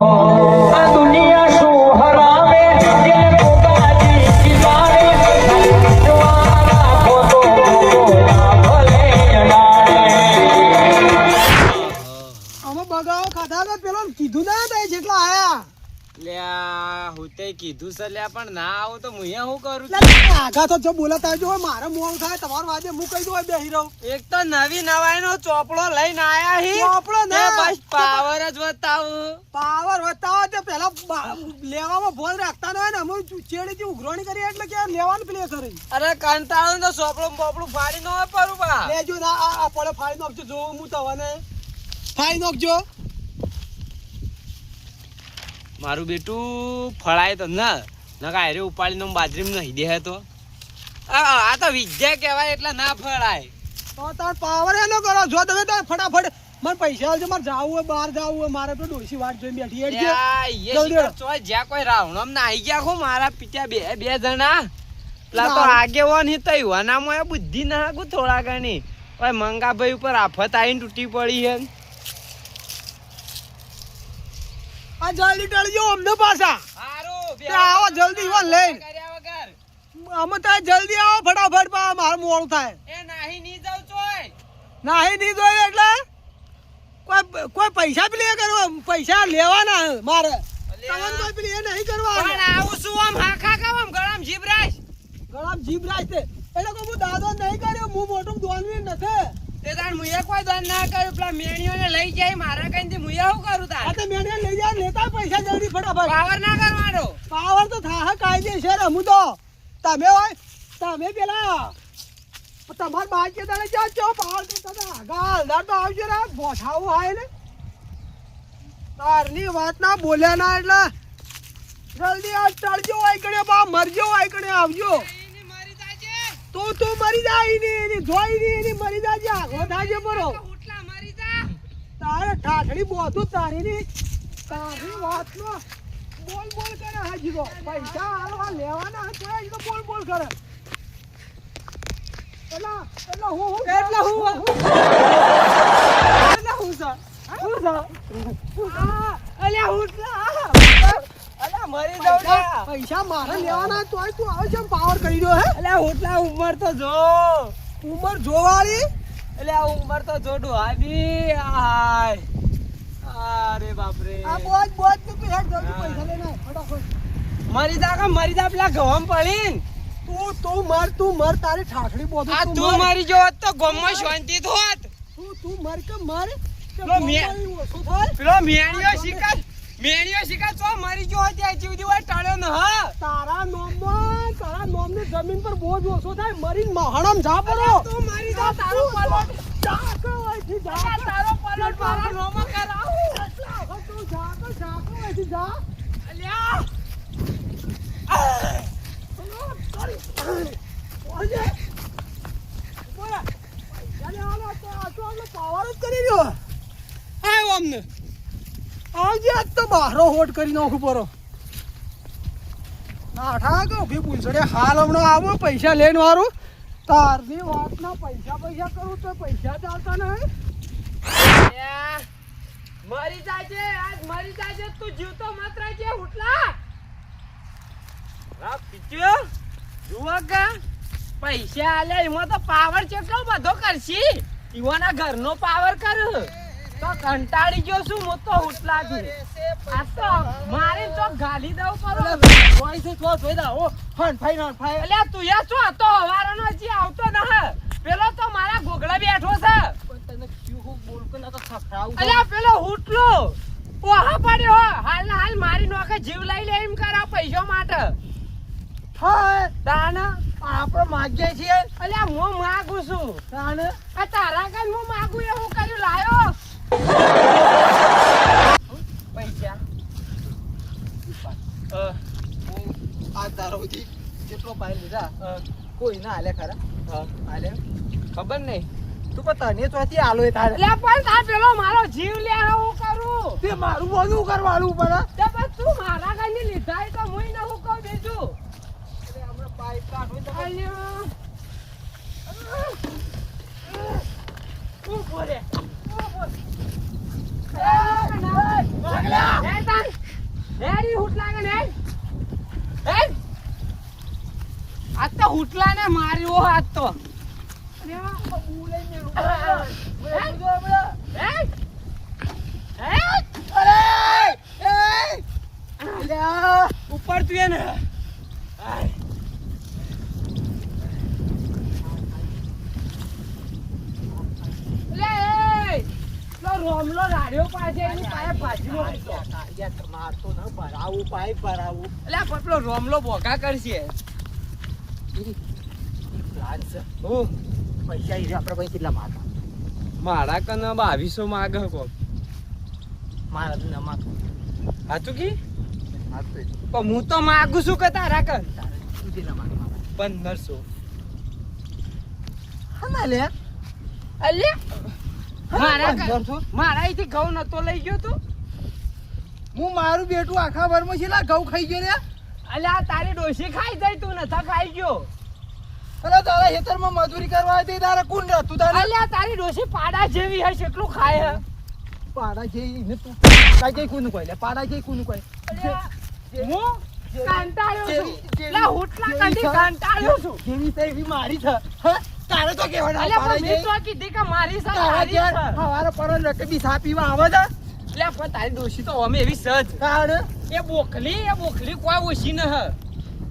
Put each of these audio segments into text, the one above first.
આ દુનિયા શું હરાવે દિલ કો બાજી કિનારે જવાના ખોટો બોલા ભલે આમાં બગાવો ખાધા તો પેલો કીધું ના થાય જેટલા આયા લ્યા હું તે કીધું છે લ્યા પણ ના આવું તો હું શું કરું આગા તો જો બોલાતા જો મારે મોડું થાય તમારું વાજે હું કહી દઉં બેહી રહું એક તો નવી નવાઈ નો ચોપડો લઈને આયા હી ચોપડો ના. બસ પાવર જ બતાવું પાવર બતાવો તે પેલા લેવામાં ભોજ રાખતા ન હોય ને અમે ચેડીથી ઉઘરાણી કરી એટલે કે લેવાનું પ્લે કરી અરે કંટાળો તો ચોપડો બોપડું ફાડી નો હોય પરું બા લેજો ના આ પડે ફાડી નાખજો જોઉં હું તને ફાડી નાખજો મારું બેટું ફળાય તો ના નકા હેરે ઉપાડીને બાજરીમાં નહીં દે તો આ તો વિદ્યા કહેવાય એટલે ના ફળાય તો તાર પાવર એનો કરો જો તમે તો ફટાફટ મને પૈસા આવજો મારે જાવું હોય બહાર જાવું હોય મારે તો ડોસી વાટ જોઈને બેઠી હેડજો જ્યાં કોઈ રાવણમ ના આવી ગયા ખો મારા પિતા બે જણા પેલા તો આગેવાન હી તઈ વનામાં બુદ્ધિ ના હાગું થોડા ઘણી ઓય મંગાભાઈ ઉપર આફત આવીને તૂટી પડી હે આ જલ્દી ટળજો અમને પાછા હારું આવો જલ્દી ઈવન લઈને કર્યા વગર અમે તો જલ્દી આવો ફટાફટ મારે મોડું થાય એ નાહી ની જાવ ચોય નાહી નહીં જોઈએ એટલે કોઈ પૈસા પેલી એ કરવા પૈસા લેવાના મારે તમને કોઈ પેલી એ નહીં કરવા પણ આવું શું આમ હાખા કામ આમ ગળામ જીભરાશ ગળામ જીભ રાજ છે એટલે કોઈ હું દાદો નહીં કર્યો હું મોટું દોનવી નથી તે તાર મુયે કોઈ દન ના કર્યું પેલા મેણીઓને લઈ જાય મારા કઈથી મુયે શું કરું તાર આ તો મેને લઈ જાય લેતા પૈસા જલ્દી ફટાફટ પાવર ના કરવાનો પાવર તો થાહ કાયદેસર હું તો તમે હોય તમે પેલા તમાર બાજુ તને ક્યાં ચો પાવર તો તમે આગળ તો આવજો રે બોઠાવું હોય ને તારની વાત ના બોલ્યા ના એટલે જલ્દી આ ટળજો હોય કણે બા મરજો હોય કણે આવજો એની મારી જાજે તું મરી જાય એની જોઈ ની એની મરી જાજે આગો થાજે બરો ઉટલા મારી જા તારે ઠાઠડી બોધું તારી વાત નો બોલ કરે હાજી તો પૈસા આલવા લેવાના હતા એ તો બોલ કરે એટલે હું મરી જાવ પૈસા મારે લેવાના તોય તું આવે છે પાવર કરી દો હે અલ્યા ઉટલા ઉમર તો જો ઉમર જોવાળી એટલે આ ઉમર તો જોડું હાલી હાય અરે બાપ રે આ બોજ તું હેડ જલ્દી પૈસા લઈને આય ફટાફટ મરી જા પેલા ગવમ પડીન તું મર તારી ઠાઠડી બોધું આ તું મરી જો તો ગોમમાં શાંતિ થોત તું મર કે મર પેલો મેણીઓ શિકાર તો મરી જો ત્યાં જીવદી હોય ટાળ્યો ન હા તારા નોમની જમીન પર બોજ ઓછો થાય મરીન મહાણમ જા પડો તું મરી જા તારો પલોટ જાકો અહીંથી જા તારો પલોટ મારા નોમાં કરાવું તું જાકો અહીંથી જા અલ્યા પાવર જ કરી રહ્યો અમને આવજે આજ તો બહારો હોટ કરી નાખું પરો નાઠા કે ઉભી પૂછડે હાલ હમણાં આવો પૈસા લઈને વાળું તારની વાતના પૈસા કરું તો પૈસા ચાલતા નહીં મરી જાજે તું જીવતો મત રહેજે ઉટલા રા પીચ્યો જુઓ કા પૈસા આલે એમાં તો પાવર કેટલો બધો કરશી ઈવાના ઘરનો પાવર કર તો કંટાળી ગયો છું હું તો ઉટલાથી આ તો મારે તો ગાલી દઉં કરો કોઈ છે તો જોઈ દા ઓ ફન ફાઈ અલ્યા તું યા છો તો હવારનો હજી આવતો ન પેલો તો મારા ગોગળા બેઠો છે તને ક્યું બોલ કે ના તો થફરાવું અલ્યા પેલો ઉટલો ઓહા પડ્યો હાલ મારી નોકે જીવ લઈ લે એમ કરા પૈસા માટે હા તાના આપણે માગીએ છીએ અલ્યા હું માગું છું તાને આ તારા કાન હું માગું એવું કર્યું લાયો પૈસા આ તારોથી કેટલો પાઈ લીધા કોઈ ના હાલે ખરા હાલે ખબર નહીં તું પણ તને ચોથી આલો એ તારે અલ્યા પણ આ પેલો મારો જીવ લે હું કરું તે મારું બધું કરવાનું પડે તે બસ તું મારા કાન લીધા તો હું ન હું કહું બીજું હમણાં પાઇપ કાઢો તો અલ્યા બોલે હુટલાને માર્યો હાથ તો અરે આ બબુ લઈને ઉપર તું એને રોમલો રાડ્યો પાસે એની પાસે ભાજીનો મારતો ન ભરાવું પાઇપ ભરાવું એટલે પટલો રોમલો બોગા કરશે પ્લાન છે હું પૈસા ઈ આપણે ભાઈ કેટલા માગા મારા કને 2200 માગે કોક મારા તો ન માગું હાચું કી માગતો પણ હું તો માગું છું કે તારા કન તું કેટલા માગે 1500 હા લે અલે મારા કન- 1500? મારા અહીંથી ઘઉં નતો લઈ ગયો તું હું મારું બેટું આખા વરમાં છેલ્લા ઘઉં ખાઈ ગયો રે અલે આ તારી ડોશી ખાઈ જાય તું નથા ખાઈ ગયો અરે તારા ખેતરમાં મજૂરી કરવા હતી તારે કોણ રહેતું તારે અલે આ તારી ડોશી પાડા જેવી હે કેટલું ખાય હે પાડા જઈ ને તું કાઈ જઈ કોનું કોઈ લે પાડા જઈ કોનું કોઈ અલે હું કંટાળ્યો છું જેવી- લા હુટલા કાઢી કંટાળ્યો છું જેવી તે એવી મારી છે હા તારે તો કેવાનું અલે પાડા પણ મેં જઈ તો કીધી કે મારી સાથે તારા હારી ઘેર છે. હવારે પરો રકબી સા પીવા આવે છે લે પણ તારી ડોશી તો અમે એવી સજ તારે એ બોખલી કોઈ ઓછી ન હ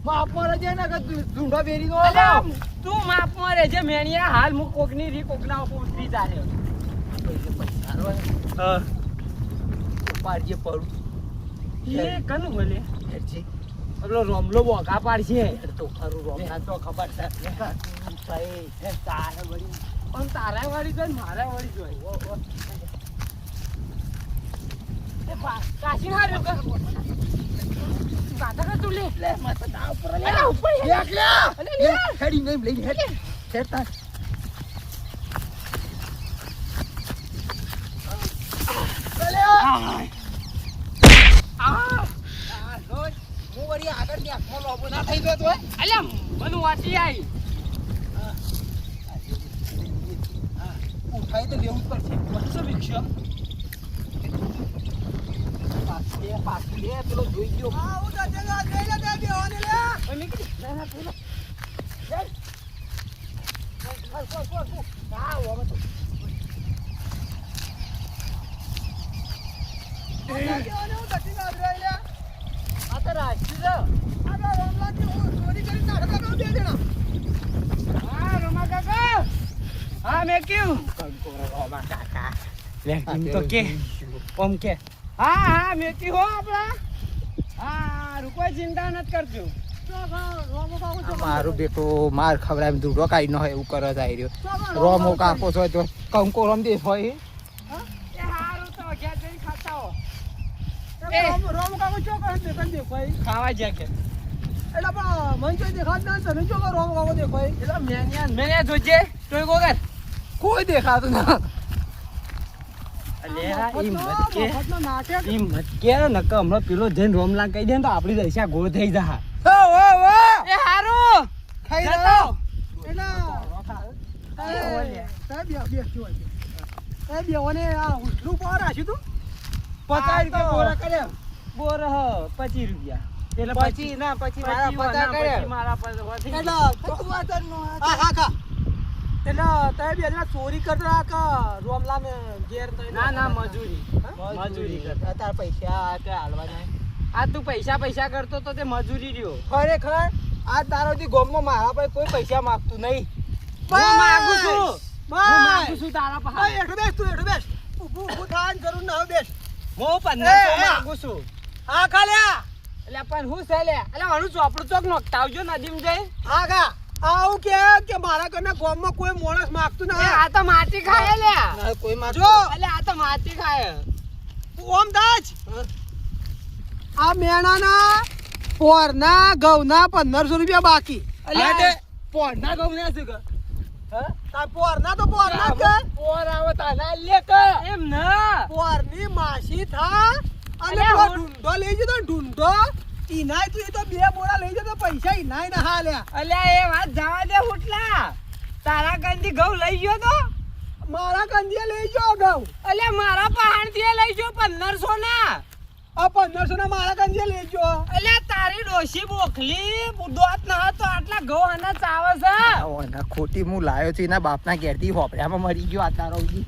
માપમાં રજે ને કે ઝુંડા બેરી નો અલે આમ તું માપમાં રહેજે મેણિયા હાલ હું કોકની રી કોકના ઉપર ઉતરી જાહે હા પાડજે પડું એ કનું બોલે હેડજી પેલો રોમલો બોગા પાડશે તો ખરું રોમ મેં તો ખબર છે તારે વળી પણ તારા વાળી જોઈ મારા વાળી જોઈ કાશી હાર્યો કે કાઢા તું લે લે માથા તા ઉપર લે અલે ઉપર હેડ. હેડ લે અલે લે. હેડી નહીં લઈ હેડ હેડ તા અલે આ હું વળી આગળ ની આંખમાં લોબો ના થઈ ગયો તો અલે મને વાટી આવી ઉઠાઈ તો લેવું જ પડશે બસો વિક્ષો પાછું લે પેલો જોઈ ગયો આવું તો જગા જઈ લે બે બેવાની લે અને કે ના ના પેલો આ તો રાષ્ટ્રીય હા રોમા કાકા હા મેં કેવું રોમા કાકા લે એમ તો કે ઓમ કે હા હા મેં કી હો આપડા હા રૂકો ચિંતા નત કરજો મારું બેટો માર ખવડાવી દૂધો કાઢી ન હોય એવું કરે જાય રહ્યો રોમો કાપો છો તો કંકો રમ દે હોય એ હારું તો ઘેર જઈને ખાતા હો રોમ કાકો ચો કરે દેખાય દેખાય ખાવા જા કે એટલે પણ મન તો દેખાત ના તને ચો રોમ કાકો દેખાય એટલે મેને જોજે તોય ગોગર કોઈ દેખાતું ના અલે ઈ મત કે ન કે હમણાં પેલો જઈને રોમલા કહી દે ને તો આપણી દશા ગોળ થઈ જા એ હારું ખાઈ જતો. પચાસ રૂપિયા બોરા કર્યા બોર હ 25 રૂપિયા એટલે પછી ના પછી મારા પતા કર્યા મારા પછી ચોરી કરતા કે રોમલા ને ઘેર ના ના મજૂરી મજૂરી કરતા તાર પૈસા કે હાલવાના આ તું પૈસા કરતો તો તે મજૂરી રહ્યો ખરેખર આ તારોથી ગોમમાં મારા પાસે કોઈ પૈસા માંગતું નહીં હું માગું છું હું બસ. માગું છું તારા પાસે એઠો બેસ તું એઠો બેસ ઊભું થવાની જરૂર ના હોય બેસ હું 1500 એ, એ. માગું છું હા ખાલ્યા એટલે પણ હું છે લે એટલે આનું ચોપડું ચોક નોખતા આવજો નદીમ જઈ હા ખા આવું કે મારા ઘરના ગામમાં કોઈ માણસ માંગતું એ ના આ તો માટી ખાય લે ના કોઈ માંગજો એટલે આ તો માટી ખાય ઓમ દાજ આ મેણાના પોરના ઘઉંના 1500 રૂપિયા બાકી અલ્યા તે પોરના ઘઉં ના છે કે તાર પોરના તો પોરના જ કે પોર આવે તાના લે કે એમ ના પોરની માસી થા અને અલ્યા, પેલો હું- ઢૂંઢો લઈ જતો ઢૂંઢો ઈનાય તું એ તો 2 બોરા લઈ જતો પૈસા ઈનાય ના હાલ્યા અલ્યા એ વાત જવા દે હુટલા તારા કંદી ઘઉં લઈ ગયો તો મારા કંદિયા લઈ ગયો ઘઉં અલ્યા મારા પહાણ થી લઈ ગયો 1500 ના આ 1500 ના મારા કંજે લેજો. અલ્યા તારી ડોશી બોખલી બુડોત ના તો આટલા ઘઉં આના ચાવે છે. ઓના ખોટી હું લાયો છું એના બાપના ઘેરથી હોપડામાં મરી ગયો આ તારો ઈ.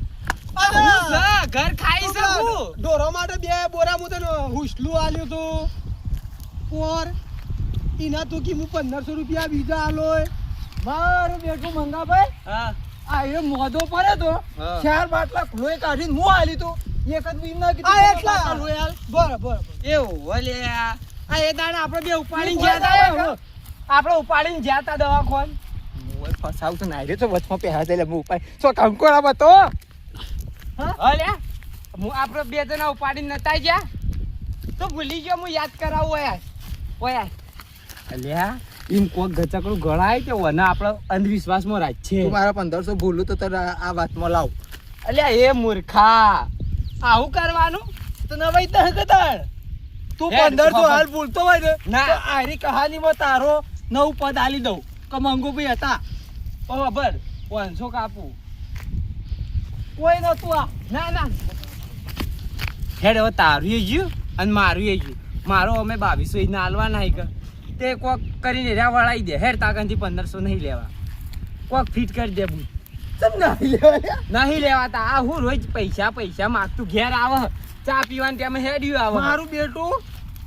અને હું છે, ઘર ખાઈ છે હું. ઢોરો માટે 2 બોરા હું તને હુસલું આલ્યું તું પોર ઈના તો કી હું 1500 રૂપિયા બીજા આલોય. મારું બેટું મંગાભાઈ હા આ એ મોઢો પડે તો હા. 4 બાટલા લોહી કાઢીને હું આલી તું એક જ બીમ ના આ એટલા રોયલ બરાબર. એવું અલ્યા આ એ દાડા આપણે બે ઉપાડીને ગયા તા આપણે ઉપાડીને ગયા તા દવાખાન. મોય ફસાવ તો નાઈ રે તો વચમાં પહેરા દે હું ઉપાય સો કંકોડા બતો અલ્યા હું આપણે બે જણા ઉપાડીને નતા ગયા તો ભૂલી ગયો હું યાદ કરાવું ઓયા અલ્યા એમ કોક ગચકડું ગળાય કે વના આપણે અંધવિશ્વાસમાં રાજ છે. તું મારા 1500 ભૂલું તો તને આ વાતમાં લાવ અલ્યા એ મૂર્ખા આવું કરવાનું તો નવાઈ તહ કદાળ તું હેડ, 1500 હાલ ભૂલતો હોય ને ના. તો આરી કહાનીમાં તારો 9 પદ આલી દઉં કે મંગુભાઈ હતા બરાબર 500 કાપું કોઈ નતું આ ના ના હેડ હવે તારું એ ગયું અને મારું એ ગયું મારો અમે 2200 એને આલવાના હે કે તે કોક કરીને રહ્યા વળાઈ દે હેડ તાકનથી 1500 નહીં લેવા કોક ફિટ કરી દે બું તમ નાઈ લેવા નહીં લેવાતા આ હું રોજ પૈસા માગતું ઘેર આવે ચા પીવાનું ત્યાં હેડ્યું આવે મારું બેટું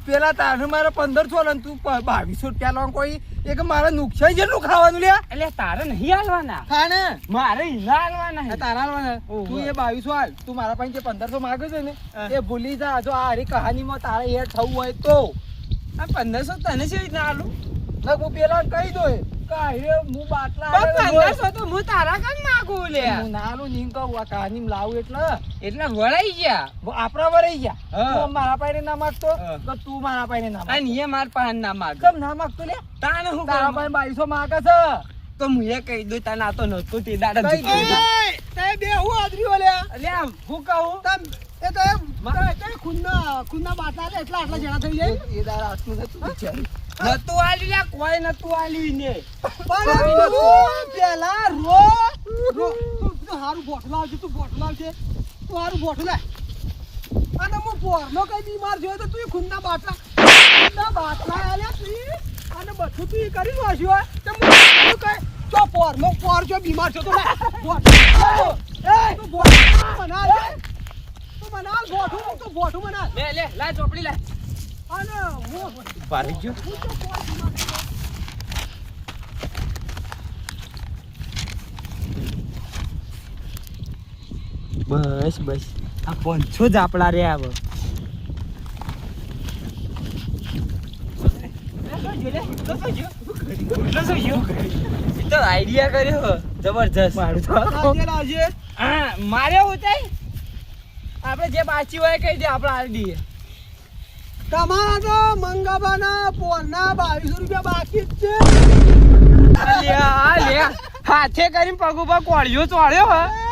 પેલા તારે મારે 1500 ને તું 2200 રૂપિયા લાવ કોઈ એક મારા નુકસાન જેટલું ખાવાનું લ્યા એટલે તારે નહીં હાલવાના હા ને મારે ઈના હાલવાના હે. આ તારા હાલવાના ઓહો. તું એ 2200 હાલ તું મારા પાસે જે 1500 માંગે છે ને હા. એ ભૂલી જા જો આ હારી કહાનીમાં તારે હેડ થવું હોય તો આ 1500 તને છે રીતના હાલું ને હું પેલા કહી દો કે હારે હું બાટલા પણ હારે 1500 તો હું તારા કામ માગું લે હું નાનું નીમ કહું આ કહાનીમાં લાવું એટલે એટલે વળાઈ ગયા આપણા વરાઈ ગયા હા. તું મારા પાસે ના માગતો હા. તો તું મારા પાસે ના માગ અને એ માર પાસે ના માગ કેમ ના માગતો લે તાને હું તારા કરું? પાસે 2200 માંગે છે તો હું એ કહી દઉં તને આ તો નતો તે દાડા કઈ જીતી દે. ગયો. તે બે હું આદરી ઓલ્યા અલ્યા હું કહું તમ એ તો એ ખૂનના બાટલા લે એટલા આટલા જણા થઈ જાય એ દારા હાથનું નતું વિચાર્યું. નતું આલ્યું લ્યા કોઈ નતું આલ્યું ને પણ તું પેલા રો તું હારું બોટલ આવજે તું હારું બોટલ લાય અને હું પોરનો કઈ બીમાર જોયો તો તું ખૂનના બાટલા આલ્યા તું અને બધું તું ઈ કરી વાસ્યો તો હું કઈ તો પોર જો બીમાર છો તો લાય બોટલ એ તું બોટલ બનાવ તું બનાવ બોટું બનાવ લે લાય ચોપડી લાય અને હું પારી ગયો હું તો પોર બીમાર બસ આ 500 જ આપડા રે આવ તો આઈડિયા કર્યો જબરજસ્ત મારું તો લાવજે લાવજે હા મારે ઉતાઈ આપણે જે બાચી હોય કહી દે આપણે આલી દઈએ તમારા તો મંગાબાના પોરના 2200 રૂપિયા બાકી જ છે અલ્યા હાથે કરીને પગ ઉપર કોળિયો ચોળ્યો હે